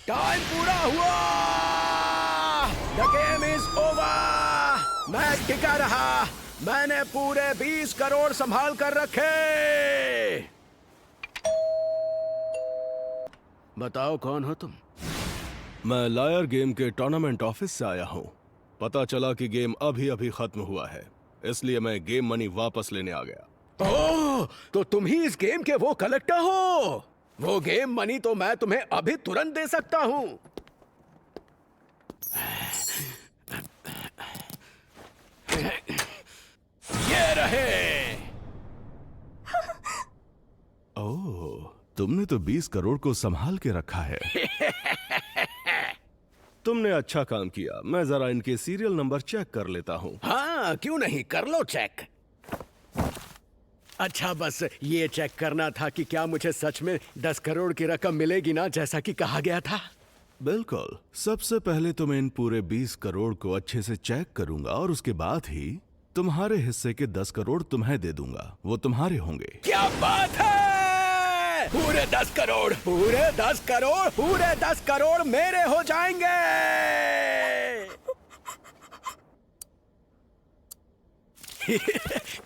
Time पूरा हुआ। The game is over. Match टिका रहा। मैंने पूरे 20 करोड़ संभाल कर रखे। बताओ कौन हो तुम? मैं लायर गेम के टूर्नामेंट ऑफिस से आया हूँ। पता चला कि गेम अभी अभी खत्म हुआ है, इसलिए मैं गेम मनी वापस लेने आ गया। ओह, तो तुम ही इस गेम के वो कलेक्टर हो। वो गेम मनी तो मैं तुम्हें अभी तुरंत दे सकता हूँ। ये रहे। ओह, तुमने तो 20 करोड़ को संभाल के रखा है। तुमने अच्छा काम किया। मैं जरा इनके सीरियल नंबर चेक कर लेता हूँ। हाँ, क्यों नहीं, कर लो चेक। अच्छा, बस ये चेक करना था कि क्या मुझे सच में 10 करोड़ की रकम मिलेगी ना, जैसा कि कहा गया था। बिल्कुल। सबसे पहले तो मैं इन पूरे 20 करोड़ को अच्छे से चेक करूंगा और उसके बाद ही तुम्हारे हिस्से के 10 करोड़ तुम्हें दे दूंगा। वो तुम्हारे होंगे। क्या बात है! पूरे 10 करोड़, पूरे 10 करोड़, पूरे 10 करोड़ मेरे हो जाएंगे।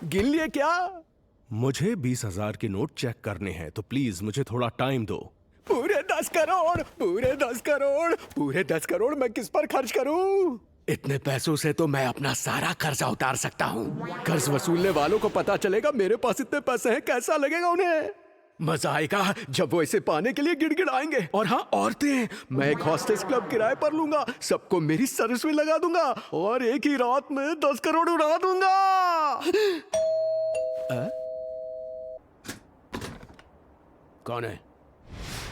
गिन लिए क्या? मुझे 20,000 के नोट चेक करने हैं, तो प्लीज मुझे थोड़ा टाइम दो। पूरे 10 करोड़, पूरे 10 करोड़, पूरे 10 करोड़ मैं किस पर खर्च करूं? इतने पैसों से तो मैं अपना सारा कर्जा उतार सकता हूँ। कर्ज वसूलने वालों को पता चलेगा मेरे पास इतने पैसे हैं, कैसा लगेगा उन्हें? मजा आएगा जब वो इसे पाने के लिए गिड़गिड़ाएंगे। और हाँ, औरतें, मैं एक हॉस्टेस क्लब किराए पर लूंगा, सबको मेरी सर्विस में लगा दूंगा और एक ही रात में 10 करोड़ उड़ा दूंगा। कौन है?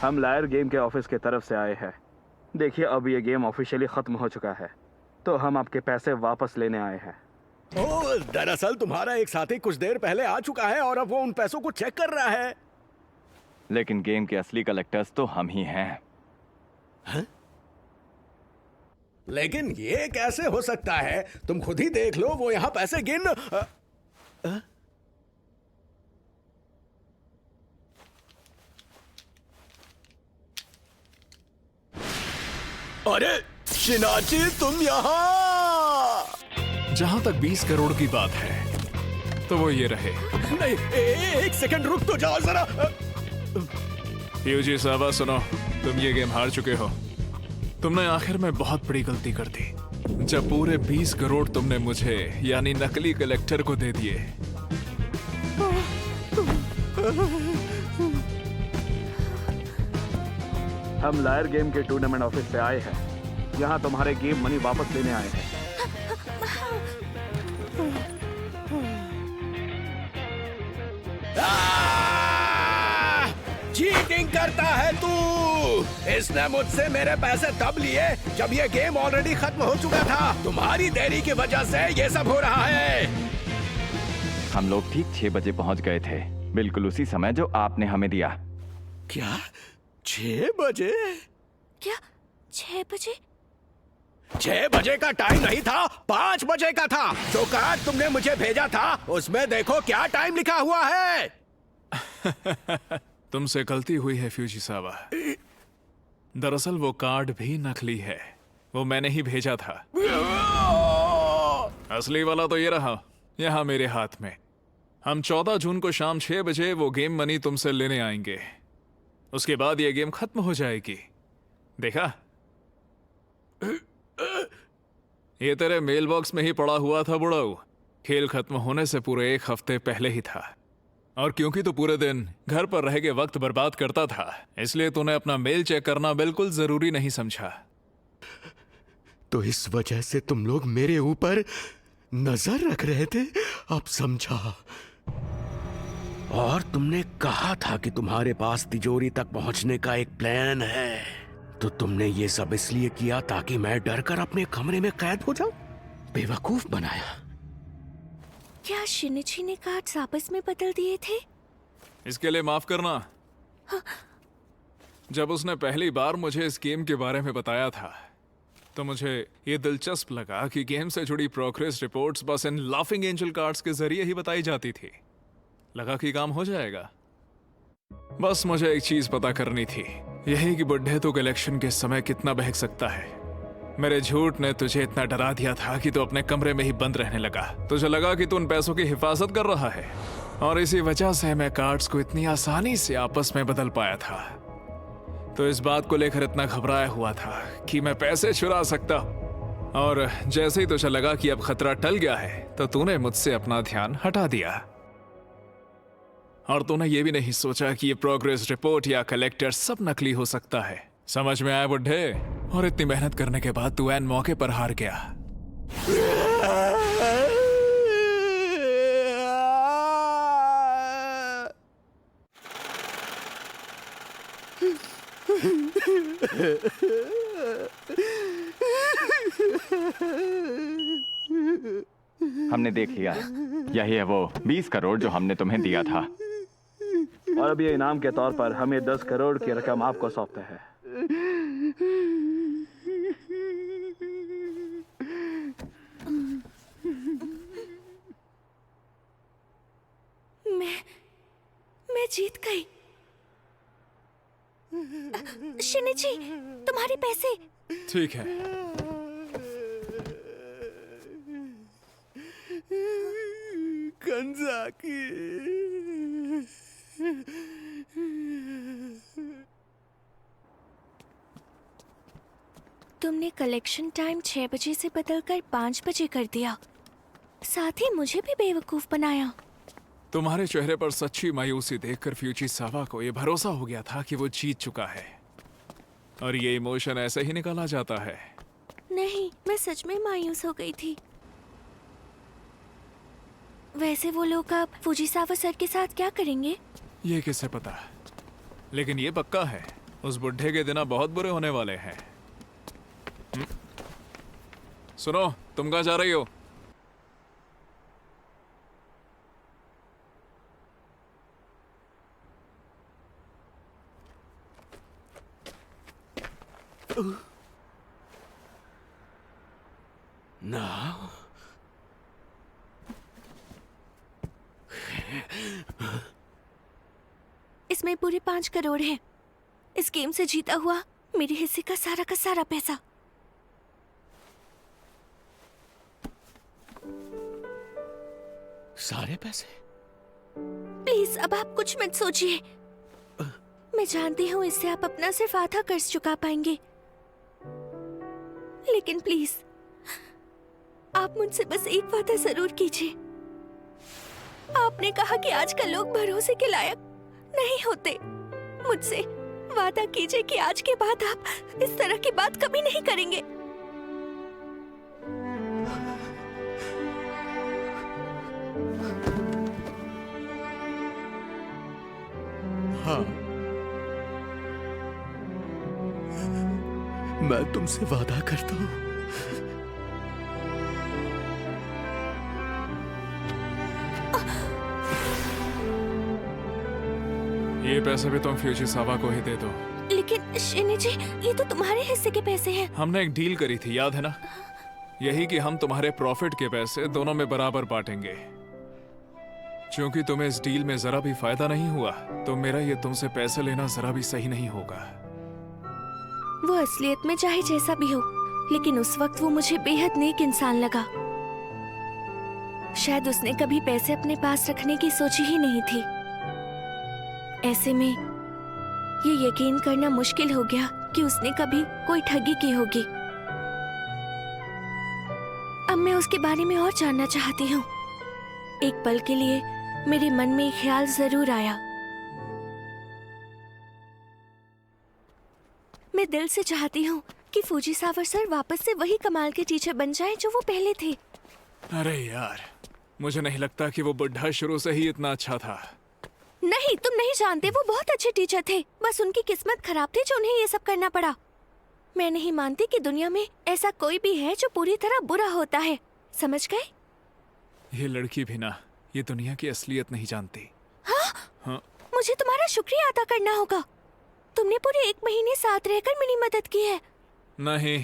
हम लायर गेम के ऑफिस के तरफ से आए हैं। देखिए, अब ये गेम ऑफिशियली खत्म हो चुका है, तो हम आपके पैसे वापस लेने आए हैं। ओह, दरअसल तुम्हारा एक साथी कुछ देर पहले आ चुका है और अब वो उन पैसों को चेक कर रहा है। लेकिन गेम के असली कलेक्टर्स तो हम ही हैं। हाँ? लेकिन ये कैसे हो सकता है? तुम खुद ही देख लो, वो यहाँ पैसे गिन। अरे शिनाची, तुम यहाँ? जहां तक 20 करोड़ की बात है तो वो ये रहे। नहीं, एक सेकंड रुक तो जाओ जरा। यूजी साहबा, सुनो, तुम ये गेम हार चुके हो। तुमने आखिर में बहुत बड़ी गलती कर दी जब पूरे 20 करोड़ तुमने मुझे यानी नकली कलेक्टर को दे दिए। हम लायर गेम के टूर्नामेंट ऑफिस से आए हैं। यहाँ तुम्हारे गेम मनी वापस लेने आए हैं। चीटिंग करता है तू। इसने मुझसे मेरे पैसे तब लिए जब ये गेम ऑलरेडी खत्म हो चुका था। तुम्हारी देरी की वजह से ये सब हो रहा है। हम लोग ठीक 6 बजे पहुंच गए थे, बिल्कुल उसी समय जो आपने हमें दिया। क्या 6 बजे? क्या 6 बजे? 6 बजे का टाइम नहीं था, 5 बजे का था। जो कार्ड तुमने मुझे भेजा था उसमें देखो क्या टाइम लिखा हुआ है। तुमसे गलती हुई है फ्यूजी साहबा। दरअसल वो कार्ड भी नकली है, वो मैंने ही भेजा था। असली वाला तो ये रहा, यहाँ मेरे हाथ में। हम 14 जून को शाम 6 बजे वो गेम मनी तुमसे लेने आएंगे। उसके बाद ये गेम खत्म हो जाएगी। देखा? ये तेरे मेल बॉक्स में ही पड़ा हुआ था बुढ़ाऊ। खेल खत्म होने से पूरे 1 हफ्ते पहले ही था। और क्योंकि तू पूरे दिन घर पर रह के वक्त बर्बाद करता था, इसलिए तूने अपना मेल चेक करना बिल्कुल जरूरी नहीं समझा। तो इस वजह से तुम लोग मेरे ऊपर नजर रख रहे थे, अब समझा। और तुमने कहा था कि तुम्हारे पास तिजोरी तक पहुंचने का एक प्लान है, तो तुमने ये सब इसलिए किया ताकि मैं डरकर अपने कमरे में कैद हो जाऊं? बेवकूफ बनाया। क्या शिनिची ने कार्ड्स आपस में बदल दिए थे? इसके लिए माफ करना। जब उसने पहली बार मुझे इस गेम के बारे में बताया था तो मुझे ये दिलचस्प लगा कि गेम से जुड़ी प्रोग्रेस रिपोर्ट्स बस इन लाफिंग एंजल कार्ड्स के जरिए ही बताई जाती थी। लगा कि काम हो जाएगा। बस मुझे एक चीज पता करनी थी यही कि बुढ़े तो इलेक्शन के समय कितना बहक सकता है। मेरे झूठ ने तुझे इतना डरा दिया था कि तू अपने कमरे में ही बंद रहने लगा। तुझे लगा कि तू उन पैसों की हिफाजत कर रहा है, और इसी वजह से मैं कार्ड्स को इतनी आसानी से आपस में बदल पाया था। तो इस बात को लेकर इतना घबराया हुआ था कि मैं पैसे चुरा सकता हूं। और जैसे ही तुझे लगा कि अब खतरा टल गया है, तो तूने मुझसे अपना ध्यान हटा दिया। और तूने ये भी नहीं सोचा कि ये प्रोग्रेस रिपोर्ट या कलेक्टर सब नकली हो सकता है। समझ में आया बुढ़े? और इतनी मेहनत करने के बाद तू ऐन मौके पर हार गया। हमने देख लिया, यही है वो 20 करोड़ जो हमने तुम्हें दिया था। और अब ये इनाम के तौर पर हम ये 10 करोड़ की रकम आपको सौंपते हैं। मैं जीत गई। शिनिची, तुम्हारे पैसे। ठीक है, कंजाकी। तुमने कलेक्शन टाइम 6 बजे से बदलकर 5 बजे कर दिया। साथ ही मुझे भी बेवकूफ बनाया। तुम्हारे चेहरे पर सच्ची मायूसी देखकर फ्यूजिसावा को ये भरोसा हो गया था कि वो जीत चुका है। और ये इमोशन ऐसे ही निकाला जाता है। नहीं, मैं सच में मायूस हो गई थी। वैसे वो लोग अब फुजिसावा सर के साथ क्या करेंगे? ये किसे पता, लेकिन ये पक्का है उस बुढ़े के दिन बहुत बुरे होने वाले हैं। सुनो, तुम कहाँ जा रही हो? ना, इसमें पूरे 5 करोड़ हैं। इस गेम से जीता हुआ मेरे हिस्से का सारा पैसा। सारे पैसे? प्लीज अब आप कुछ मत सोचिए। मैं जानती हूँ इससे आप अपना सिर्फ आधा कर्ज चुका पाएंगे, लेकिन प्लीज आप मुझसे बस एक वादा जरूर कीजिए। आपने कहा कि आजकल लोग भरोसे के लायक नहीं होते। मुझसे वादा कीजिए कि आज के बाद आप इस तरह की बात कभी नहीं करेंगे। हाँ, मैं तुमसे वादा करता हूँ। ये पैसे भी तुम फ्यूजिसावा को ही दे दो। लेकिन शिनिची, ये तो तुम्हारे हिस्से के पैसे हैं। हमने एक डील करी थी, याद है ना? यही कि हम तुम्हारे प्रॉफिट के पैसे दोनों में बराबर बांटेंगे। क्योंकि तुम्हें इस डील में जरा भी फायदा नहीं हुआ, तो मेरा ये तुमसे पैसे लेना जरा भी सही नहीं होगा। वो असलियत में चाहे जैसा भी हो, लेकिन उस वक्त वो मुझे बेहद नेक इंसान लगा। शायद उसने कभी पैसे अपने पास रखने की सोची ही नहीं थी। ऐसे में ये यकीन करना मुश्किल हो गया कि उसने कभी कोई ठगी की होगी। अब मैं उसके बारे में और जानना चाहती हूँ। एक पल के लिए मेरे मन में एक ख्याल जरूर आया। मैं दिल से चाहती हूँ कि फुजिसावा सर वापस से वही कमाल के टीचर बन जाएं जो वो पहले थे। अरे यार, मुझे नहीं लगता कि वो बुढ़ा शुरू से ही इतना अच्छा था। नहीं, तुम नहीं जानते, वो बहुत अच्छे टीचर थे। बस उनकी किस्मत खराब थी जो उन्हें ये सब करना पड़ा। मैं नहीं मानती कि दुनिया में ऐसा कोई भी है जो पूरी तरह बुरा होता है। समझ गए? ये लड़की भी ना ये दुनिया की असलियत नहीं जानती। हाँ? मुझे तुम्हारा शुक्रिया अदा करना होगा। तुमने पूरे 1 महीने साथ रहकर मेरी मदद की है। नहीं,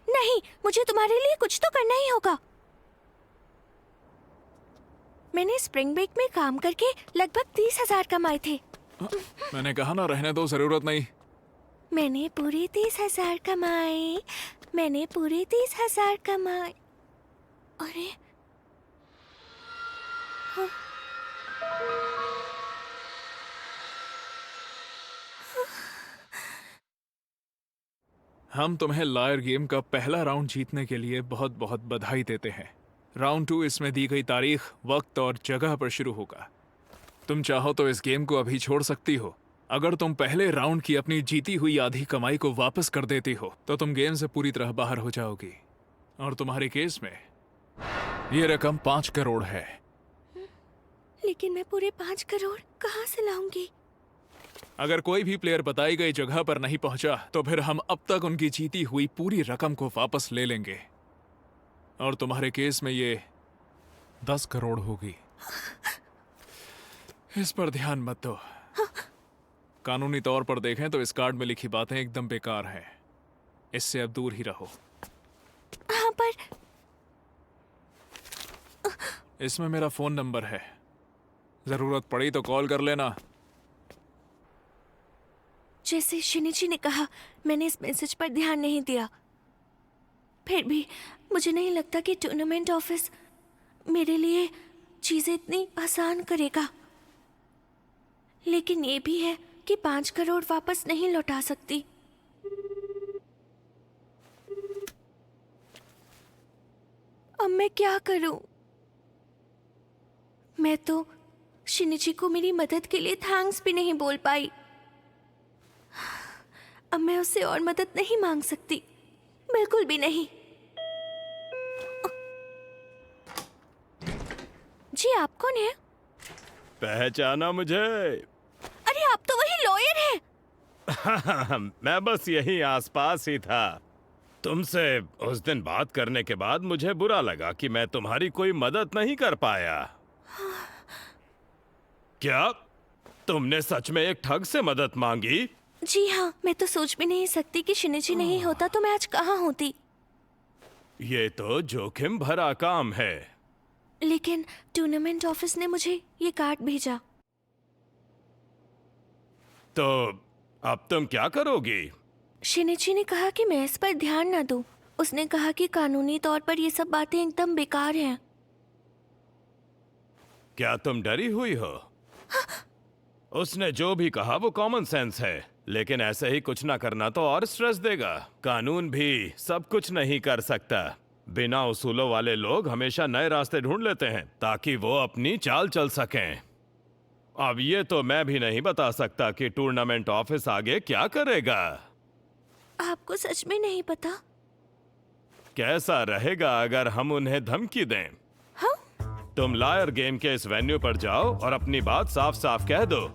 नहीं, मुझे तुम्हारे लिए कुछ तो करना ही होगा। मैंने स्प्रिंग ब्रेक में काम करके लगभग 30,000 कमाए थे। मैंने कहा ना, रहने दो, जरूरत नहीं। मैंने पूरे 30,000 कमाए, मैंने पूरे 30,000 कमाए। अरे हाँ। हम तुम्हें लायर गेम का पहला राउंड जीतने के लिए बहुत बहुत बधाई देते हैं। राउंड 2 इसमें दी गई तारीख, वक्त और जगह पर शुरू होगा। तुम चाहो तो इस गेम को अभी छोड़ सकती हो। अगर तुम पहले राउंड की अपनी जीती हुई आधी कमाई को वापस कर देती हो तो तुम गेम से पूरी तरह बाहर हो जाओगी। और तुम्हारे केस में ये रकम 5 करोड़ है। लेकिन मैं पूरे 5 करोड़ कहाँ से लाऊंगी? अगर कोई भी प्लेयर बताई गई जगह पर नहीं पहुंचा तो फिर हम अब तक उनकी जीती हुई पूरी रकम को वापस ले लेंगे। और तुम्हारे केस में ये 10 करोड़ होगी। इस पर ध्यान मत दो। कानूनी तौर पर देखें तो इस कार्ड में लिखी बातें एकदम बेकार हैं। इससे अब दूर ही रहो। हाँ, पर इसमें मेरा फोन नंबर है, जरूरत पड़ी तो कॉल कर लेना। जैसे शिनिची ने कहा, मैंने इस मैसेज पर ध्यान नहीं दिया। फिर भी मुझे नहीं लगता कि टूर्नामेंट ऑफिस मेरे लिए चीजें इतनी आसान करेगा। लेकिन ये भी है कि 5 करोड़ वापस नहीं लौटा सकती। अब मैं क्या करूं? मैं तो शिनिची को मेरी मदद के लिए थैंक्स भी नहीं बोल पाई। अब मैं उससे और मदद नहीं मांग सकती, बिल्कुल भी नहीं। जी, आप कौन है? पहचाना मुझे? अरे, आप तो वही लॉयर हैं। मैं बस यहीं आसपास ही था। तुमसे उस दिन बात करने के बाद मुझे बुरा लगा कि मैं तुम्हारी कोई मदद नहीं कर पाया। क्या तुमने सच में एक ठग से मदद मांगी? जी हाँ, मैं तो सोच भी नहीं सकती कि शिनिची नहीं होता तो मैं आज कहाँ होती। ये तो जोखिम भरा काम है। लेकिन टूर्नामेंट ऑफिस ने मुझे ये कार्ड भेजा। तो अब तुम क्या करोगी? शिनिची ने कहा कि मैं इस पर ध्यान न दूं। उसने कहा कि कानूनी तौर पर ये सब बातें एकदम बेकार हैं। क्या तुम डरी हुई हो? उसने जो भी कहा वो कॉमन सेंस है, लेकिन ऐसे ही कुछ ना करना तो और स्ट्रेस देगा। कानून भी सब कुछ नहीं कर सकता। बिना उसूलों वाले लोग हमेशा नए रास्ते ढूंढ लेते हैं ताकि वो अपनी चाल चल सकें। अब ये तो मैं भी नहीं बता सकता कि टूर्नामेंट ऑफिस आगे क्या करेगा। आपको सच में नहीं पता? कैसा रहेगा अगर हम उन्हें धमकी दें? हाँ? तुम लायर गेम के इस वेन्यू पर जाओ और अपनी बात साफ साफ कह दो।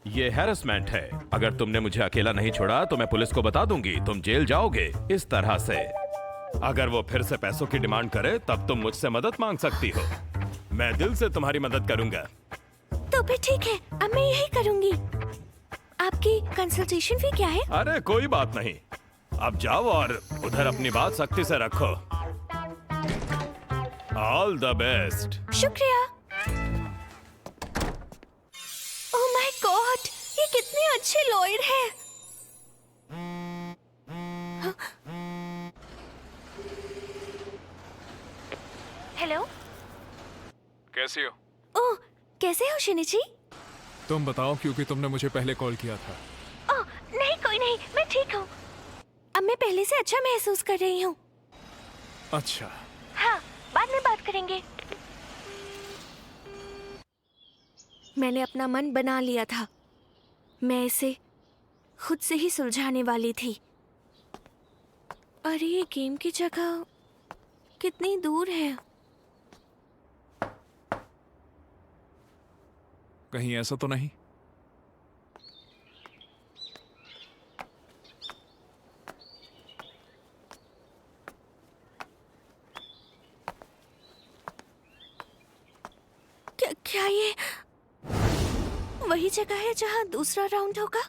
ये हैरेसमेंट है। अगर तुमने मुझे अकेला नहीं छोड़ा तो मैं पुलिस को बता दूंगी। तुम जेल जाओगे। इस तरह से अगर वो फिर से पैसों की डिमांड करे तब तुम मुझसे मदद मांग सकती हो। मैं दिल से तुम्हारी मदद करूंगा। तो फिर ठीक है, अब मैं यही करूंगी। आपकी कंसल्टेशन फी क्या है? अरे कोई बात नहीं। अब जाओ और उधर अपनी बात सख्ती से रखो। All the best. शुक्रिया। ओह माय गॉड, ये कितने अच्छे लॉयर हैं। हाँ? हेलो। कैसी हो? ओह, कैसे हो शिनिची? तुम बताओ, क्योंकि तुमने मुझे पहले कॉल किया था। ओह नहीं, कोई नहीं, मैं ठीक हूँ। अब मैं पहले से अच्छा महसूस कर रही हूँ। अच्छा, हाँ, बाद में बात करेंगे। मैंने अपना मन बना लिया था। मैं इसे खुद से ही सुलझाने वाली थी। अरे, ये गेम की जगह कितनी दूर है? कहीं ऐसा तो नहीं? क्या ये वही जगह है जहाँ दूसरा राउंड होगा?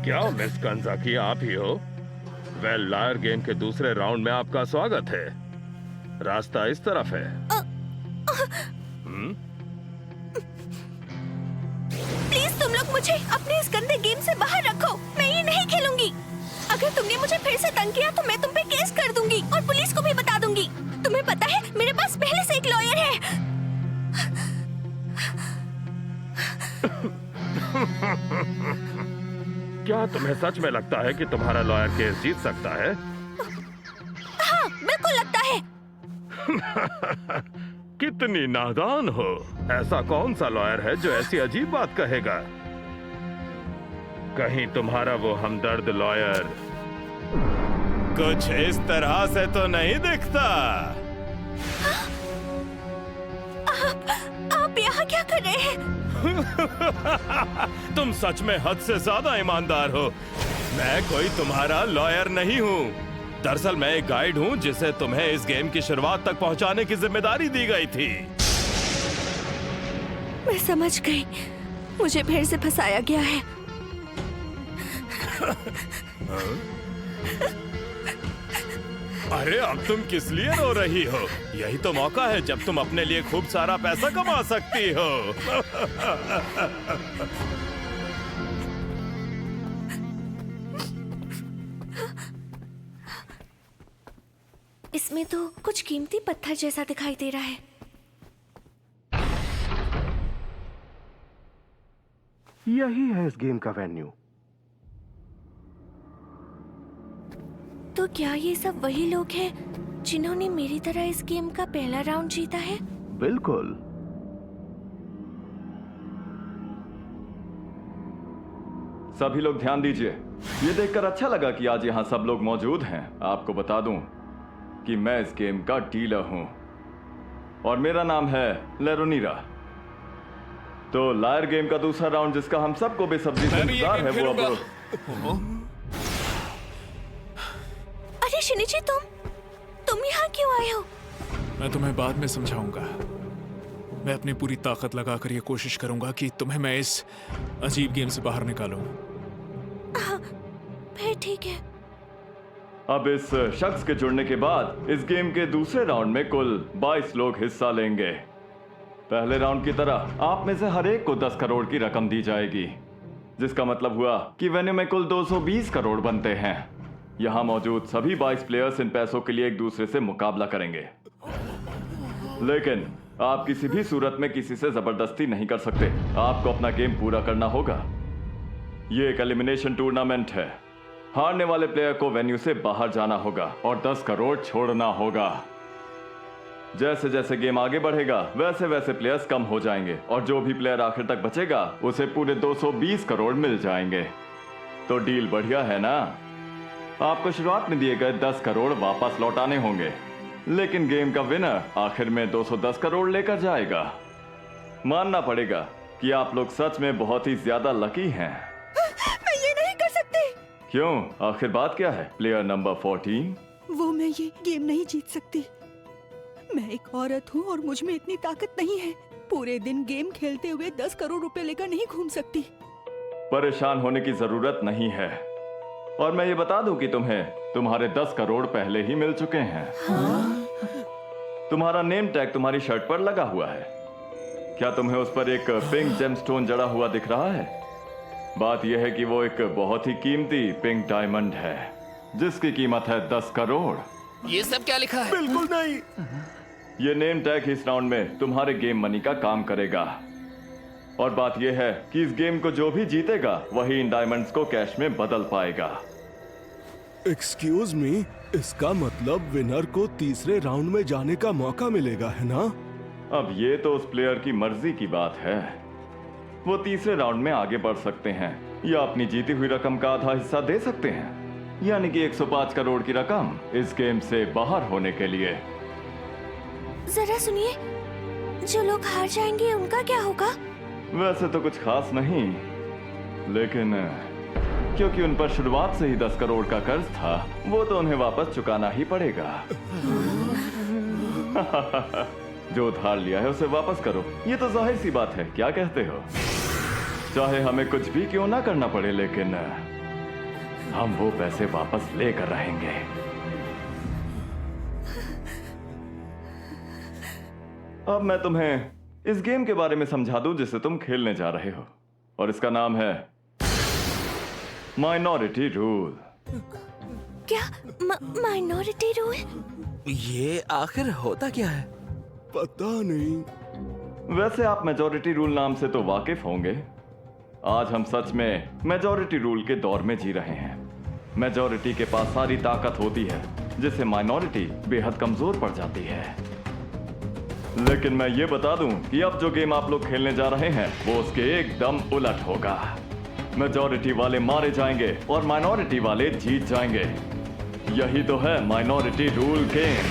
क्या मिस कंजाकी आप ही हो? वेल, लायर गेम के दूसरे राउंड में आपका स्वागत है। रास्ता इस तरफ है। मुझे अपने इस गंदे गेम से बाहर रखो। मैं ये नहीं खेलूंगी। अगर तुमने मुझे फिर से तंग किया तो मैं तुम पे केस कर दूंगी और पुलिस को भी बता दूंगी। तुम्हें पता है मेरे पास पहले से एक लॉयर है। क्या तुम्हें सच में लगता है कि तुम्हारा लॉयर केस जीत सकता है? हाँ, बिल्कुल लगता है। कितनी नादान हो। ऐसा कौन सा लॉयर है जो ऐसी अजीब बात कहेगा? कहीं तुम्हारा वो हमदर्द लॉयर कुछ इस तरह से तो नहीं दिखता। आप यहाँ क्या कर रहे हैं? तुम सच में हद से ज्यादा ईमानदार हो। मैं कोई तुम्हारा लॉयर नहीं हूँ। दरअसल मैं एक गाइड हूँ जिसे तुम्हें इस गेम की शुरुआत तक पहुँचाने की जिम्मेदारी दी गई थी। मैं समझ गई, मुझे फिर से फंसाया गया है। अरे अब तुम किस लिए रो रही हो? यही तो मौका है जब तुम अपने लिए खूब सारा पैसा कमा सकती हो। इसमें तो कुछ कीमती पत्थर जैसा दिखाई दे रहा है। यही है इस गेम का वेन्यू। तो क्या ये सब वही लोग हैं जिन्होंने मेरी तरह इस गेम का पहला राउंड जीता है? बिल्कुल। सभी लोग ध्यान दीजिए। ये देखकर अच्छा लगा कि आज यहाँ सब लोग मौजूद हैं। आपको बता दूं कि मैं इस गेम का डीलर हूं और मेरा नाम है लेरोनीरा। तो लायर गेम का दूसरा राउंड जिसका हम सबको बेसब्री से इंतजार है वो अब। अरे शिनिची, तुम यहाँ क्यों आए हो? मैं तुम्हें बाद में समझाऊंगा। मैं अपनी पूरी ताकत लगाकर ये कोशिश करूंगा कि तुम्हें मैं इस अजीब गेम से बाहर निकालूं। फिर ठीक है। अब इस शख्स के जुड़ने के बाद इस गेम के दूसरे राउंड में कुल 22 लोग हिस्सा लेंगे। पहले राउंड की तरह आप में से हर एक को 10 करोड़ की रकम दी जाएगी, जिसका मतलब हुआ कि वेन्यू में कुल 220 करोड़ बनते हैं। यहाँ मौजूद सभी 22 प्लेयर्स इन पैसों के लिए एक दूसरे से मुकाबला करेंगे, लेकिन आप किसी भी सूरत में किसी से जबरदस्ती नहीं कर सकते। आपको अपना गेम पूरा करना होगा। ये एक एलिमिनेशन टूर्नामेंट है। हारने वाले प्लेयर को वेन्यू से बाहर जाना होगा और 10 करोड़ छोड़ना होगा। जैसे जैसे गेम आगे बढ़ेगा वैसे वैसे प्लेयर्स कम हो जाएंगे और जो भी प्लेयर आखिर तक बचेगा उसे पूरे 220 करोड़ मिल जाएंगे। तो डील बढ़िया है ना? आपको शुरुआत में दिए गए 10 करोड़ वापस लौटाने होंगे, लेकिन गेम का विनर आखिर में 210 करोड़ लेकर जाएगा। मानना पड़ेगा कि आप लोग सच में बहुत ही ज्यादा लकी हैं। मैं ये नहीं कर सकती। क्यों? आखिर बात क्या है? Player number 14। वो मैं ये गेम नहीं जीत सकती। मैं एक औरत हूँ और मुझ में इतनी ताकत नहीं है। पूरे दिन गेम खेलते हुए 10 करोड़ रुपए लेकर नहीं घूम सकती। परेशान होने की जरूरत नहीं है और मैं ये बता दूं कि तुम्हें तुम्हारे 10 करोड़ पहले ही मिल चुके हैं। तुम्हारा नेम टैग तुम्हारी शर्ट पर लगा हुआ है। क्या तुम्हें उस पर एक पिंक जेमस्टोन जड़ा हुआ दिख रहा है? बात यह है कि वो एक बहुत ही कीमती पिंक डायमंड है जिसकी कीमत है 10 करोड़। ये सब क्या लिखा है? बिल्कुल नहीं। ये नेम टैग इस राउंड में तुम्हारे गेम मनी का काम करेगा और बात यह है कि इस गेम को जो भी जीतेगा वही इन डायमंड्स को कैश में बदल पाएगा। एक्सक्यूज मी, इसका मतलब विनर को तीसरे राउंड में जाने का मौका मिलेगा, है ना? अब ये तो उस प्लेयर की मर्जी की बात है। वो तीसरे राउंड में आगे बढ़ सकते हैं या अपनी जीती हुई रकम का आधा हिस्सा दे सकते हैं, यानी कि 105 करोड़ की रकम इस गेम से बाहर होने के लिए। जरा सुनिए, जो लोग हार जाएंगे उनका क्या होगा? वैसे तो कुछ खास नहीं, लेकिन क्योंकि उन पर शुरुआत से ही 10 करोड़ का कर्ज था, वो तो उन्हें वापस चुकाना ही पड़ेगा। जो उधार लिया है उसे वापस करो, ये तो जाहिर सी बात है। क्या कहते हो? चाहे हमें कुछ भी क्यों ना करना पड़े, लेकिन हम वो पैसे वापस लेकर रहेंगे। अब मैं तुम्हें इस गेम के बारे में समझा दूं जिसे तुम खेलने जा रहे हो। और इसका नाम है माइनॉरिटी रूल। क्या माइनॉरिटी रूल? ये आखिर होता क्या है? पता नहीं। वैसे आप मेजॉरिटी रूल नाम से तो वाकिफ होंगे। आज हम सच में मेजॉरिटी रूल के दौर में जी रहे हैं। मेजॉरिटी के पास सारी ताकत होती है, जिससे माइनॉरिटी बेहद कमजोर पड़ जाती है। लेकिन मैं ये बता दूं कि अब जो गेम आप लोग खेलने जा रहे हैं वो उसके एकदम उलट होगा। मेजॉरिटी वाले मारे जाएंगे और माइनॉरिटी वाले जीत जाएंगे। यही तो है माइनॉरिटी रूल गेम।